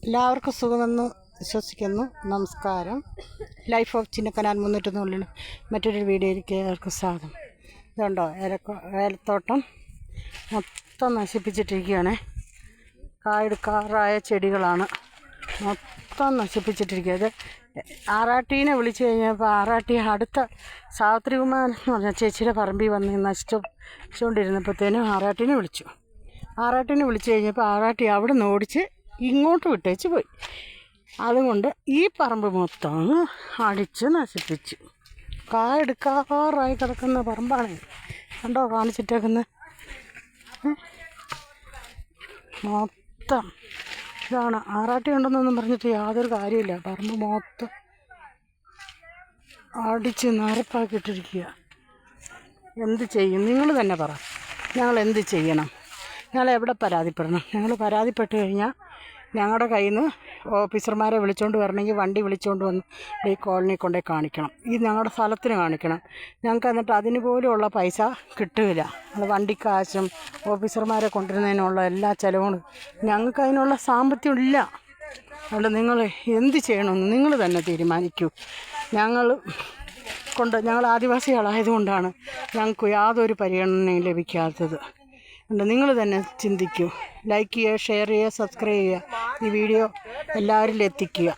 എല്ലാവർക്കും സുഖമെന്ന് വിശ്വസിക്കുന്നു. നമസ്കാരം. ലൈഫ് ഓഫ് ചിന്നക്കനാൽ 301 മറ്റൊരു വീഡിയോയിലേക്ക് ഏവർക്കും സ്വാഗതം. ഇതുണ്ടോ ഏലത്തോട്ടം മൊത്തം നശിപ്പിച്ചിട്ടിരിക്കുകയാണ്. കായെടുക്കാറായ ചെടികളാണ് മൊത്തം നശിപ്പിച്ചിട്ടിരിക്കുക. ഇത് ആറാട്ടീനെ വിളിച്ചു കഴിഞ്ഞപ്പോൾ ആറാട്ടി അടുത്ത സാവിത്രികുമാരൻ എന്ന് പറഞ്ഞ ചേച്ചിയുടെ പറമ്പിൽ വന്ന് നശിച്ചുകൊണ്ടിരുന്നപ്പോഴത്തേനും ആറാട്ടീനെ വിളിച്ചു കഴിഞ്ഞപ്പോൾ ആറാട്ടി അവിടെ നിന്ന് ഓടിച്ച് ഇങ്ങോട്ട് വിട്ടേച്ച് പോയി. അതുകൊണ്ട് ഈ പറമ്പ് മൊത്തം അടിച്ച് നശിപ്പിച്ചു. കായെടുക്കാറായി കിടക്കുന്ന പറമ്പാണ്. കണ്ടോ കാണിച്ചിട്ടേക്കുന്നത് മൊത്തം. ഇതാണ് ആറാട്ടി ഉണ്ടെന്നൊന്നും പറഞ്ഞിട്ട് യാതൊരു കാര്യമില്ല. പറമ്പ് മൊത്തം അടിച്ച് നരപ്പാക്കിയിട്ടിരിക്കുക. എന്ത് ചെയ്യും നിങ്ങൾ തന്നെ പറ. ഞങ്ങൾ എന്ത് ചെയ്യണം? ഞങ്ങൾ എവിടെ പരാതിപ്പെടണം? ഞങ്ങൾ പരാതിപ്പെട്ട് കഴിഞ്ഞാൽ ഞങ്ങളുടെ കയ്യിൽ നിന്ന് ഓഫീസർമാരെ വിളിച്ചുകൊണ്ട് വരണമെങ്കിൽ വണ്ടി വിളിച്ചുകൊണ്ട് വന്ന് ഈ കോളനി കൊണ്ടേ കാണിക്കണം. ഈ ഞങ്ങളുടെ സ്ഥലത്തിന് കാണിക്കണം. ഞങ്ങൾക്ക് എന്നിട്ട് അതിന് പോലുമുള്ള പൈസ കിട്ടുകയില്ല. അത് വണ്ടിക്കാശും ഓഫീസർമാരെ കൊണ്ടുവരുന്നതിനുള്ള എല്ലാ ചിലവും ഞങ്ങൾക്ക് അതിനുള്ള സാമ്പത്തികം ഇല്ല. അതുകൊണ്ട് നിങ്ങൾ എന്ത് ചെയ്യണമെന്ന് നിങ്ങൾ തന്നെ തീരുമാനിക്കൂ. ഞങ്ങൾ ആദിവാസികളായതുകൊണ്ടാണ് ഞങ്ങൾക്ക് യാതൊരു പരിഗണനയും ലഭിക്കാത്തത്. നിങ്ങൾ തന്നെ ചിന്തിക്കൂ. ലൈക്ക് ചെയ്യുക, ഷെയർ ചെയ്യുക, സബ്സ്ക്രൈബ് ചെയ്യുക. ഈ വീഡിയോ എല്ലാവരിലും എത്തിക്കുക.